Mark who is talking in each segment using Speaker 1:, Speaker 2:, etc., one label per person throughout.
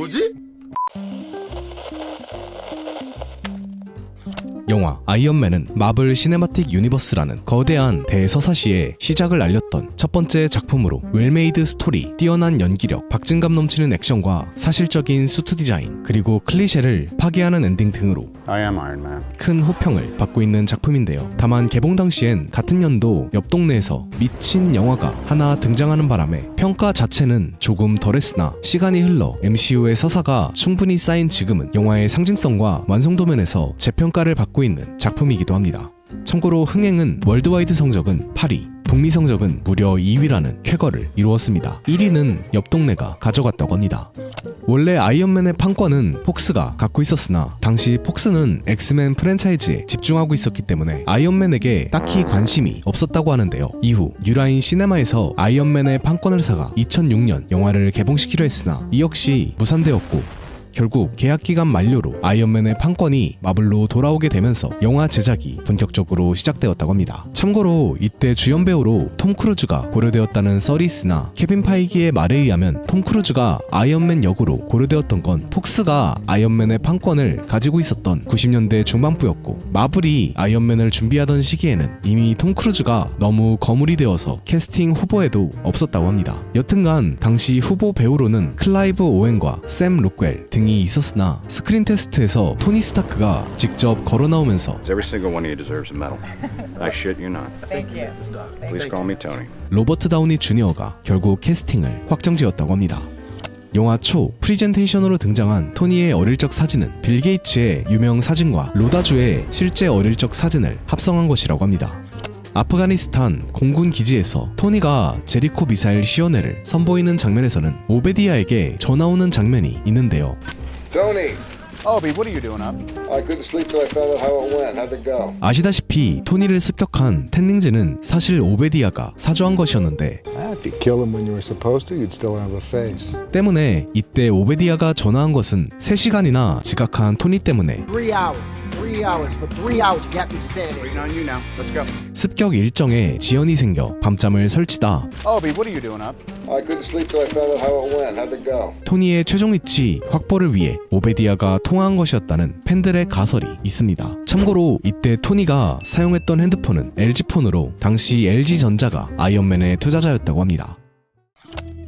Speaker 1: 뭐지?
Speaker 2: 영화 아이언맨은 마블 시네마틱 유니버스라는 거대한 대서사시의 시작을 알렸던 첫 번째 작품으로 웰메이드 스토리, 뛰어난 연기력, 박진감 넘치는 액션과 사실적인 수트 디자인, 그리고 클리셰를 파괴하는 엔딩 등으로
Speaker 3: I am Iron Man.
Speaker 2: 큰 호평을 받고 있는 작품인데요. 다만 개봉 당시엔 같은 연도 옆 동네에서 미친 영화가 하나 등장하는 바람에 평가 자체는 조금 덜했으나 시간이 흘러 MCU의 서사가 충분히 쌓인 지금은 영화의 상징성과 완성도 면에서 재평가를 받고 있는 작품이기도 합니다. 참고로 흥행은 월드와이드 성적은 8위, 북미 성적은 무려 2위라는 쾌거를 이루었습니다. 1위는 옆 동네가 가져갔다고 합니다. 원래 아이언맨의 판권은 폭스가 갖고 있었으나 당시 폭스는 엑스맨 프랜차이즈에 집중하고 있었기 때문에 아이언맨에게 딱히 관심이 없었다고 하는데요. 이후 뉴라인 시네마에서 아이언맨의 판권을 사가 2006년 영화를 개봉시키려 했으나 이 역시 무산되었고 결국 계약기간 만료로 아이언맨의 판권이 마블로 돌아오게 되면서 영화 제작이 본격적으로 시작되었다고 합니다. 참고로 이때 주연 배우로 톰 크루즈가 고려되었다는 썰이 있으나 케빈 파이기의 말에 의하면 톰 크루즈가 아이언맨 역으로 고려되었던 건 폭스가 아이언맨의 판권을 가지고 있었던 90년대 중반부였고 마블이 아이언맨을 준비하던 시기에는 이미 톰 크루즈가 너무 거물이 되어서 캐스팅 후보에도 없었다고 합니다. 여튼간 당시 후보 배우로는 클라이브 오웬과 샘 로크웰 등이 있었으나 스크린 테스트에서 토니 스타크가 직접 걸어 나오면서
Speaker 3: Every single one of you deserves a medal. I shit you not.
Speaker 4: Thank you.
Speaker 3: Please call me Tony.
Speaker 2: 로버트 다우니 주니어가 결국 캐스팅을 확정지었다고 합니다. 영화 초 프리젠테이션으로 등장한 토니의 어릴 적 사진은 빌 게이츠의 유명 사진과 로다주의 실제 어릴 적 사진을 합성한 것이라고 합니다. 아프가니스탄 공군 기지에서 토니가 제리코 미사일 시연회를 선보이는 장면에서는 오베디아에게 전화 오는 장면이 있는데요.
Speaker 5: Tony,
Speaker 3: Obi, what are you doing up?
Speaker 5: I couldn't sleep till I found out how it went. How'd it go?
Speaker 2: 아시다시피 토니를 습격한 텐링즈는 사실 오베디아가 사주한 것이었는데
Speaker 5: If you kill him when you were supposed to, you'd still have a face.
Speaker 2: 때문에 이때 오베디아가 전화한 것은 3시간이나 지각한 토니 때문에
Speaker 4: 3 hours. 3 hours. For 3 hours, you got me standing.
Speaker 3: Waiting on you now. Let's go.
Speaker 2: 습격 일정에 지연이 생겨 밤잠을 설치다
Speaker 3: Obi, what are you doing up?
Speaker 5: I couldn't sleep till I found out how it went. How'd it go?
Speaker 2: 토니의 최종 위치 확보를 위해 오베디아가 통화한 것이었다는 팬들의 가설이 있습니다. 참고로 이때 토니가 사용했던 핸드폰은 LG폰으로 당시 LG전자가 아이언맨의 투자자였다고 합니다.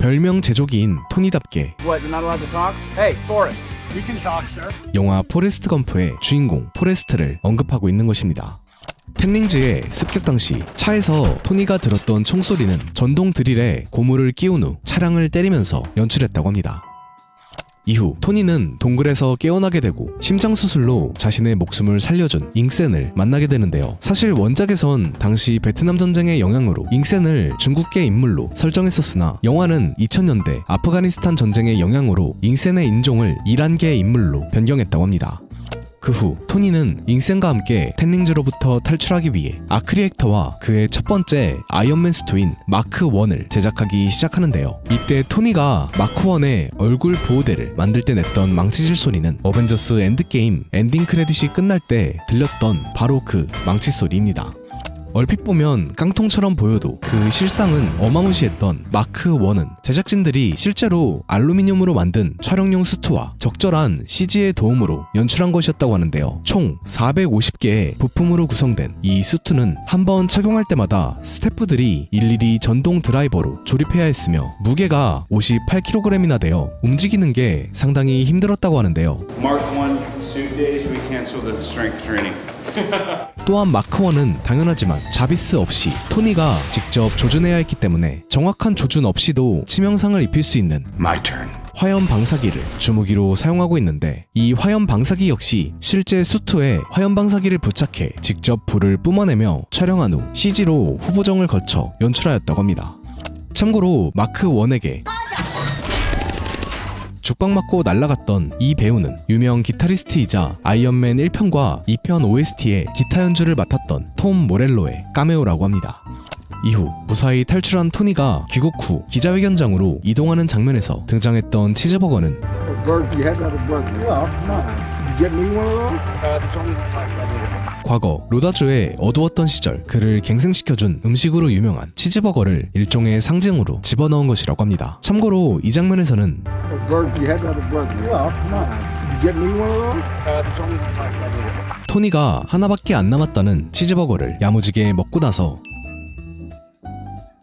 Speaker 2: 별명 제조기인 토니답게
Speaker 3: What, you're not allowed to talk? Hey, Forrest.
Speaker 4: We can talk, sir.
Speaker 2: 영화 포레스트 검프의 주인공 포레스트를 언급하고 있는 것입니다. 텐링즈의 습격 당시 차에서 토니가 들었던 총소리는 전동 드릴에 고무를 끼운 후 차량을 때리면서 연출했다고 합니다. 이후 토니는 동굴에서 깨어나게 되고 심장수술로 자신의 목숨을 살려준 잉센을 만나게 되는데요. 사실 원작에선 당시 베트남 전쟁의 영향으로 잉센을 중국계 인물로 설정했었으나 영화는 2000년대 아프가니스탄 전쟁의 영향으로 잉센의 인종을 이란계 인물로 변경했다고 합니다. 그 후 토니는 잉센과 함께 텐링즈로부터 탈출하기 위해 아크리액터와 그의 첫 번째 아이언맨 수트인 마크 1을 제작하기 시작하는데요. 이때 토니가 마크 1의 얼굴 보호대를 만들 때 냈던 망치질 소리는 어벤져스 엔드게임 엔딩 크레딧이 끝날 때 들렸던 바로 그 망치 소리입니다. 얼핏 보면 깡통처럼 보여도 그 실상은 어마무시했던 마크 1은 제작진들이 실제로 알루미늄으로 만든 촬영용 수트와 적절한 CG의 도움으로 연출한 것이었다고 하는데요. 총 450개의 부품으로 구성된 이 수트는 한 번 착용할 때마다 스태프들이 일일이 전동 드라이버로 조립해야 했으며 무게가 58kg이나 되어 움직이는 게 상당히 힘들었다고 하는데요.
Speaker 3: Mark 1 suit days, we cancel the strength training.
Speaker 2: 또한 마크1은 당연하지만 자비스 없이 토니가 직접 조준해야 했기 때문에 정확한 조준 없이도 치명상을 입힐 수 있는
Speaker 3: My turn.
Speaker 2: 화염 방사기를 주무기로 사용하고 있는데 이 화염 방사기 역시 실제 수트에 화염 방사기를 부착해 직접 불을 뿜어내며 촬영한 후 CG로 후보정을 거쳐 연출하였다고 합니다. 참고로 마크1에게 죽박 맞고 날아갔던 이 배우는 유명 기타리스트이자 아이언맨 1편과 2편 OST의 기타 연주를 맡았던 톰 모렐로의 카메오라고 합니다. 이후 무사히 탈출한 토니가 귀국 후 기자회견장으로 이동하는 장면에서 등장했던 치즈버거는 과거 로다주의 어두웠던 시절 그를 갱생시켜준 음식으로 유명한 치즈버거를 일종의 상징으로 집어넣은 것이라고 합니다. 참고로 이 장면에서는
Speaker 5: burger. You had to have a burger. Yeah, come on. You get me one of those?
Speaker 4: There's only one type I need.
Speaker 2: 토니가 하나밖에 안 남았다는 치즈버거를 야무지게 먹고 나서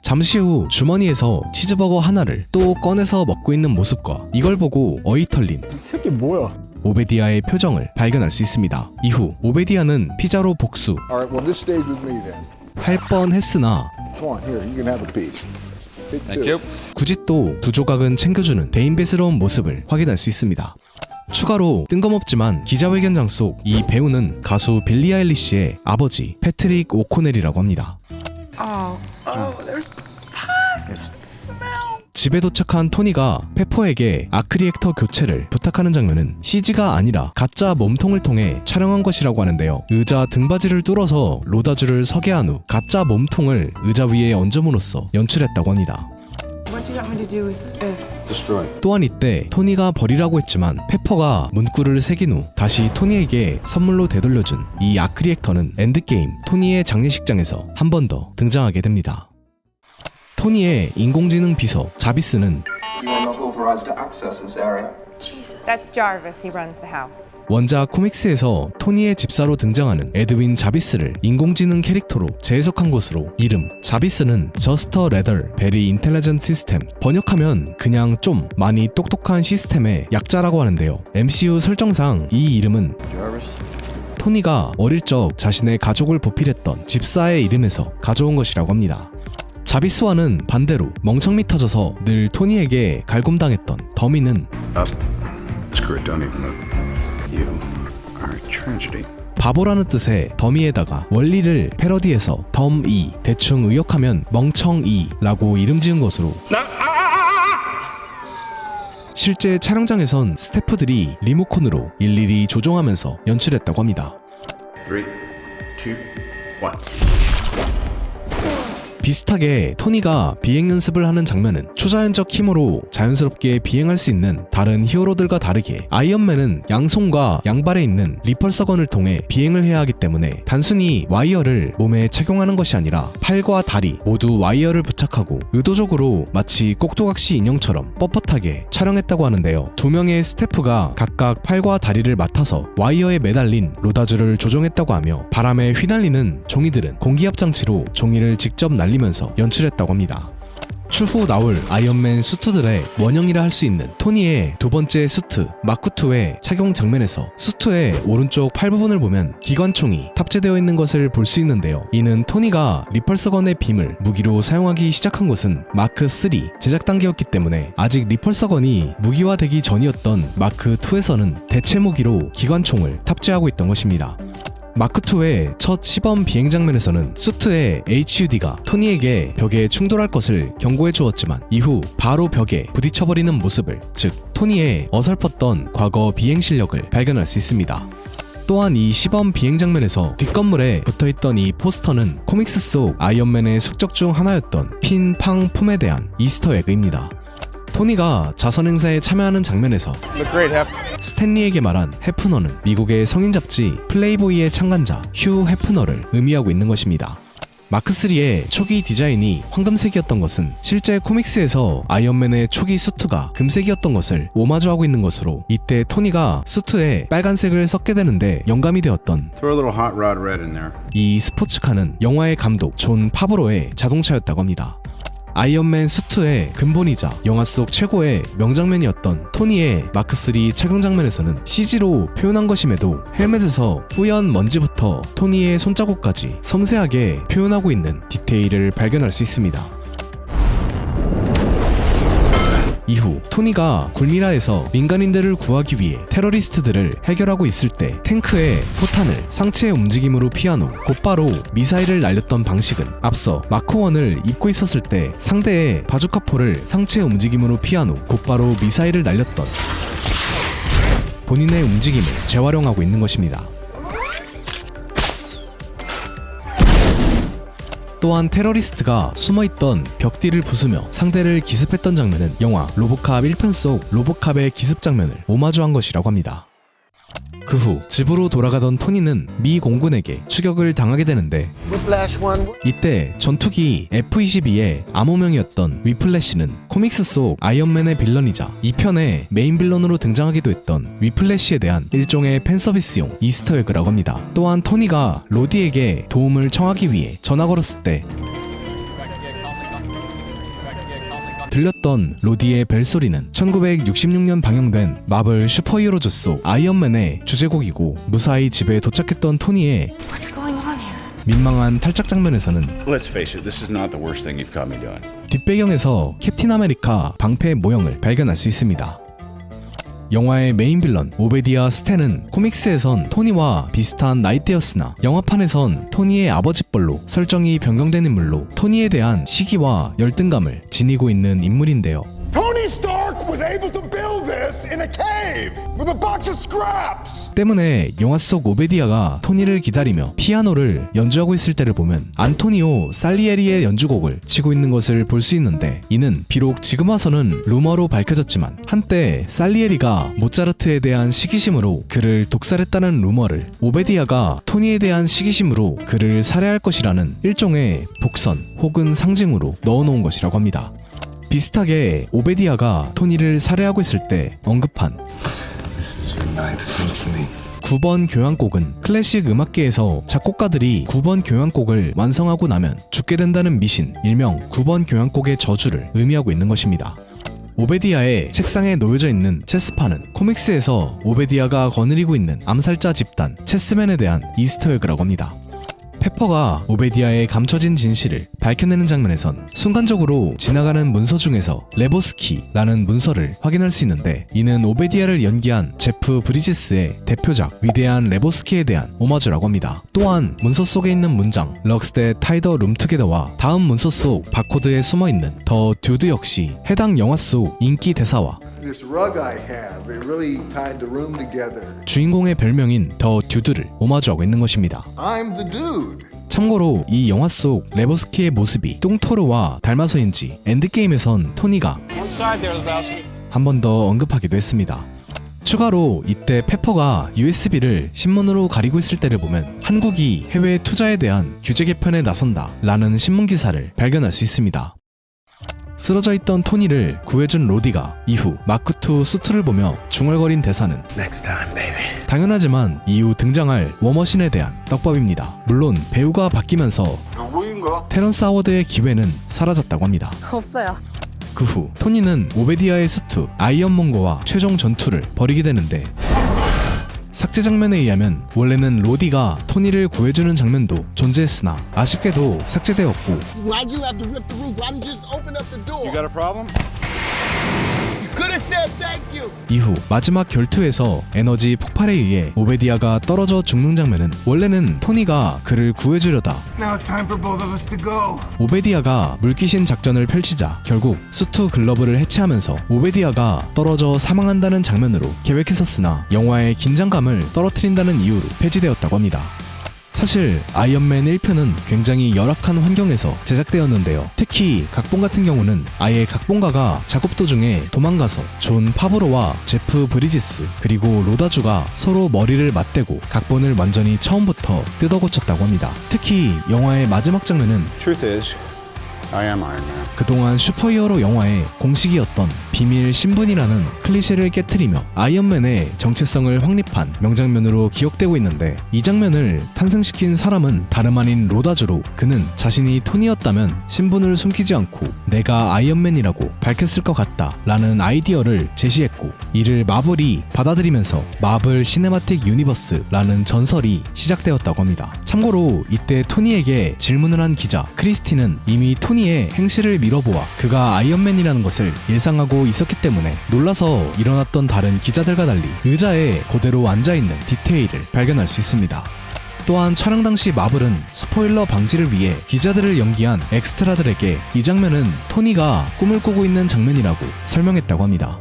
Speaker 2: 잠시 후 주머니에서 치즈버거 하나를 또 꺼내서 먹고 있는 모습과 이걸 보고 어이 털린
Speaker 1: 이 새끼 뭐야?
Speaker 2: 오베디아의 표정을 발견할 수 있습니다. 이후 오베디아는 피자로 복수
Speaker 5: All right, well, this stays with me then.
Speaker 2: 할 뻔했으나
Speaker 5: Come on, here, you can have a piece. Take
Speaker 1: Thank
Speaker 5: two.
Speaker 1: you.
Speaker 2: 굳이 또 두 조각은 챙겨주는 대인배스러운 모습을 확인할 수 있습니다. 추가로 뜬금없지만 기자회견장 속 이 배우는 가수 빌리 아일리시의 아버지 패트릭 오코넬이라고 합니다.
Speaker 6: There's pus smell.
Speaker 2: 집에 도착한 토니가 페퍼에게 아크리액터 교체를 부탁하는 장면은 CG가 아니라 가짜 몸통을 통해 촬영한 것이라고 하는데요. 의자 등받이를 뚫어서 로다주를 서게 한 후 가짜 몸통을 의자 위에 얹음으로써 연출했다고 합니다.
Speaker 6: What do you want me to do with this?
Speaker 2: 또한 이때 토니가 버리라고 했지만 페퍼가 문구를 새긴 후 다시 토니에게 선물로 되돌려준 이 아크리액터는 엔드게임 토니의 장례식장에서 한 번 더 등장하게 됩니다. 토니의 인공지능 비서 자비스는
Speaker 7: You are not authorized to access this area.
Speaker 8: That's Jarvis. He runs the house.
Speaker 2: 원작 코믹스에서 토니의 집사로 등장하는 에드윈 자비스를 인공지능 캐릭터로 재해석한 것으로 이름 자비스는 Just a rather very intelligent system, 번역하면 그냥 좀 많이 똑똑한 시스템의 약자라고 하는데요. MCU 설정상 이 이름은 토니가 어릴 적 자신의 가족을 보필했던 집사의 이름에서 가져온 것이라고 합니다. 자비스와는 반대로 멍청미 터져서 늘 토니에게 갈굼당했던 더미는
Speaker 3: Screw it, don't even look. You are a tragedy.
Speaker 2: 바보라는 뜻의 더미에다가 원리를 패러디해서 덤이 대충 의역하면 멍청이라고 이름 지은 것으로 실제 촬영장에선 스태프들이 리모컨으로 일일이 조종하면서 연출했다고 합니다.
Speaker 3: 3, 2, 1.
Speaker 2: 비슷하게 토니가 비행 연습을 하는 장면은 초자연적 힘으로 자연스럽게 비행할 수 있는 다른 히어로들과 다르게 아이언맨은 양손과 양발에 있는 리펄서건을 통해 비행을 해야 하기 때문에 단순히 와이어를 몸에 착용하는 것이 아니라 팔과 다리 모두 와이어를 부착하고 의도적으로 마치 꼭두각시 인형처럼 뻣뻣하게 촬영했다고 하는데요. 두 명의 스태프가 각각 팔과 다리를 맡아서 와이어에 매달린 로다주를 조종했다고 하며 바람에 휘날리는 종이들은 공기압 장치로 종이를 직접 날리면서 연출했다고 합니다. 추후 나올 아이언맨 수트들의 원형이라 할 수 있는 토니의 두 번째 수트 마크2의 착용 장면에서 수트의 오른쪽 팔 부분을 보면 기관총이 탑재되어 있는 것을 볼 수 있는데요. 이는 토니가 리펄서건의 빔을 무기로 사용하기 시작한 것은 마크3 제작 단계였기 때문에 아직 리펄서건이 무기화되기 전이었던 마크2에서는 대체 무기로 기관총을 탑재하고 있던 것입니다. 마크2의 첫 시범 비행 장면에서는 수트의 HUD가 토니에게 벽에 충돌할 것을 경고해 주었지만 이후 바로 벽에 부딪혀버리는 모습을, 즉 토니의 어설펐던 과거 비행 실력을 발견할 수 있습니다. 또한 이 시범 비행 장면에서 뒷건물에 붙어있던 이 포스터는 코믹스 속 아이언맨의 숙적 중 하나였던 핀팡품에 대한 이스터 에그입니다. 토니가 자선 행사에 참여하는 장면에서 스탠리에게 말한 해프너는 미국의 성인 잡지 플레이보이의 창간자 휴 해프너를 의미하고 있는 것입니다. 마크3의 초기 디자인이 황금색이었던 것은 실제 코믹스에서 아이언맨의 초기 수트가 금색이었던 것을 오마주하고 있는 것으로 이때 토니가 수트에 빨간색을 섞게 되는데 영감이 되었던
Speaker 3: Throw a little hot rod red in there.
Speaker 2: 이 스포츠카는 영화의 감독 존 파브로의 자동차였다고 합니다. 아이언맨 수트의 근본이자 영화 속 최고의 명장면이었던 토니의 마크3 착용 장면에서는 CG로 표현한 것임에도 헬멧에서 뿌연 먼지부터 토니의 손자국까지 섬세하게 표현하고 있는 디테일을 발견할 수 있습니다. 이후 토니가 굴미라에서 민간인들을 구하기 위해 테러리스트들을 해결하고 있을 때 탱크에 포탄을 상체의 움직임으로 피한 후 곧바로 미사일을 날렸던 방식은 앞서 마크1을 입고 있었을 때 상대의 바주카포를 상체의 움직임으로 피한 후 곧바로 미사일을 날렸던 본인의 움직임을 재활용하고 있는 것입니다. 또한 테러리스트가 숨어있던 벽뒤를 부수며 상대를 기습했던 장면은 영화 로보캅 1편 속 로보캅의 기습 장면을 오마주한 것이라고 합니다. 그 후 집으로 돌아가던 토니는 미 공군에게 추격을 당하게 되는데
Speaker 4: Whiplash one.
Speaker 2: 이때 전투기 F-22의 암호명이었던 위플래시는 코믹스 속 아이언맨의 빌런이자 2편의 메인 빌런으로 등장하기도 했던 위플래시에 대한 일종의 팬서비스용 이스터에그라고 합니다. 또한 토니가 로디에게 도움을 청하기 위해 전화 걸었을 때 들렸던 로디의 벨소리는 1966년 방영된 마블 슈퍼히어로즈 속 아이언맨의 주제곡이고 무사히 집에 도착했던 토니의
Speaker 6: What's going on here?
Speaker 2: 민망한 탈작 장면에서는
Speaker 3: Let's face it, this is not the worst thing you've caught me doing.
Speaker 2: 뒷배경에서 캡틴 아메리카 방패의 모형을 발견할 수 있습니다. 영화의 메인 빌런 오베디아 스탠은 코믹스에선 토니와 비슷한 나이대였으나 영화판에선 토니의 아버지뻘로 설정이 변경된 인물로 토니에 대한 시기와 열등감을 지니고 있는 인물인데요.
Speaker 1: Tony Stark was able to build this in a cave with a box of scraps.
Speaker 2: 때문에 영화 속 오베디아가 토니를 기다리며 피아노를 연주하고 있을 때를 보면 안토니오 살리에리의 연주곡을 치고 있는 것을 볼 수 있는데 이는 비록 지금 와서는 루머로 밝혀졌지만 한때 살리에리가 모차르트에 대한 시기심으로 그를 독살했다는 루머를 오베디아가 토니에 대한 시기심으로 그를 살해할 것이라는 일종의 복선 혹은 상징으로 넣어놓은 것이라고 합니다. 비슷하게 오베디아가 토니를 살해하고 있을 때 언급한 9번 교향곡은 클래식 음악계에서 작곡가들이 9번 교향곡을 완성하고 나면 죽게 된다는 미신, 일명 9번 교향곡의 저주를 의미하고 있는 것입니다. 오베디아의 책상에 놓여져 있는 체스판은 코믹스에서 오베디아가 거느리고 있는 암살자 집단 체스맨에 대한 이스터에그라고 합니다. 페퍼가 오베디아의 감춰진 진실을 밝혀내는 장면에선 순간적으로 지나가는 문서 중에서 레보스키라는 문서를 확인할 수 있는데 이는 오베디아를 연기한 제프 브리지스의 대표작 위대한 레보스키에 대한 오마주라고 합니다. 또한 문서 속에 있는 문장 럭스데 타이더 룸투게더와 다음 문서 속 바코드에 숨어있는 더 듀드 역시 해당 영화 속 인기 대사와
Speaker 5: This rug I have, it really tied the room together.
Speaker 2: 주인공의 별명인 더 듀드를 오마주하고 있는 것입니다.
Speaker 5: I'm the dude.
Speaker 2: 참고로 이 영화 속 레보스키의 모습이 뚱토르와 닮아서인지 엔드게임에선 토니가 한 번 더 언급하기도 했습니다. 추가로 이때 페퍼가 USB를 신문으로 가리고 있을 때를 보면 한국이 해외 투자에 대한 규제 개편에 나선다 라는 신문 기사를 발견할 수 있습니다. 쓰러져 있던 토니를 구해준 로디가 이후 마크2 수트를 보며 중얼거린 대사는
Speaker 3: Next time, baby.
Speaker 2: 당연하지만 이후 등장할 워머신에 대한 떡밥입니다. 물론 배우가 바뀌면서 테런스 하워드의 기회는 사라졌다고 합니다.
Speaker 8: 없어요.
Speaker 2: 그 후 토니는 오베디아의 수트 아이언몬거와 최종 전투를 벌이게 되는데 삭제 장면에 의하면 원래는 로디가 토니를 구해주는 장면도 존재했으나 아쉽게도 삭제되었고
Speaker 4: Why'd you have to rip the roof? Why didn't you just open up the door?
Speaker 3: You got a problem?
Speaker 4: You could have said thank you.
Speaker 2: 이후 마지막 결투에서 에너지 폭발에 의해 오베디아가 떨어져 죽는 장면은 원래는 토니가 그를 구해주려다
Speaker 1: Now it's time for both of us to go.
Speaker 2: 오베디아가 물귀신 작전을 펼치자 결국 수트 글러브를 해체하면서 오베디아가 떨어져 사망한다는 장면으로 계획했었으나 영화의 긴장감을 떨어뜨린다는 이유로 폐지되었다고 합니다. 사실 아이언맨 1편은 굉장히 열악한 환경에서 제작되었는데요. 특히 각본 같은 경우는 아예 각본가가 작업 도중에 도망가서 존 파브로와 제프 브리지스 그리고 로다주가 서로 머리를 맞대고 각본을 완전히 처음부터 뜯어고쳤다고 합니다. 특히 영화의 마지막 장면은
Speaker 3: Truth is, I am Iron Man.
Speaker 2: 그동안 슈퍼히어로 영화의 공식이었던 비밀 신분이라는 클리셰를 깨트리며 아이언맨의 정체성을 확립한 명장면으로 기억되고 있는데 이 장면을 탄생시킨 사람은 다름 아닌 로다주로 그는 자신이 토니였다면 신분을 숨기지 않고 내가 아이언맨이라고 밝혔을 것 같다 라는 아이디어를 제시했고 이를 마블이 받아들이면서 마블 시네마틱 유니버스라는 전설이 시작되었다고 합니다. 참고로 이때 토니에게 질문을 한 기자 크리스티는 이미 토니의 행실을 밀어보아 그가 아이언맨이라는 것을 예상하고 있었기 때문에 놀라서 일어났던 다른 기자들과 달리 의자에 그대로 앉아있는 디테일을 발견할 수 있습니다. 또한 촬영 당시 마블은 스포일러 방지를 위해 기자들을 연기한 엑스트라들에게 이 장면은 토니가 꿈을 꾸고 있는 장면이라고 설명했다고 합니다.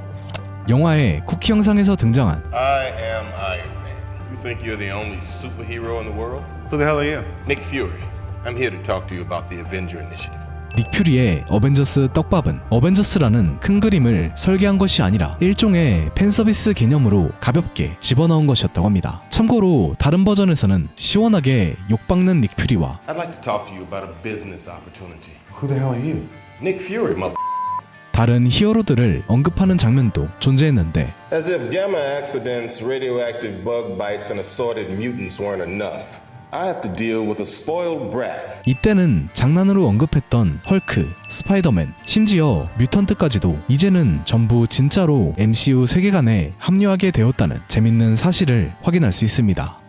Speaker 2: 영화의 쿠키 영상에서 등장한
Speaker 9: I am Iron Man. You think you're the only superhero in the world? Who the hell are you? Nick Fury. I'm here to talk to you about the Avenger Initiative.
Speaker 2: 닉 퓨리의 어벤져스 떡밥은 어벤져스라는 큰 그림을 설계한 것이 아니라 일종의 팬서비스 개념으로 가볍게 집어넣은 것이었다고 합니다. 참고로 다른 버전에서는 시원하게 욕박는 닉 퓨리와
Speaker 9: I'd like to talk to you about a business opportunity.
Speaker 3: Who the hell are you?
Speaker 9: Nick Fury, mother.
Speaker 2: 다른 히어로들을 언급하는 장면도 존재했는데
Speaker 9: As if gamma accidents, radioactive bug bites, and assorted mutants weren't enough. I have to deal with a spoiled brat.
Speaker 2: 이때는 장난으로 언급했던 헐크, 스파이더맨, 심지어 뮤턴트까지도 이제는 전부 진짜로 MCU 세계관에 합류하게 되었다는 재밌는 사실을 확인할 수 있습니다.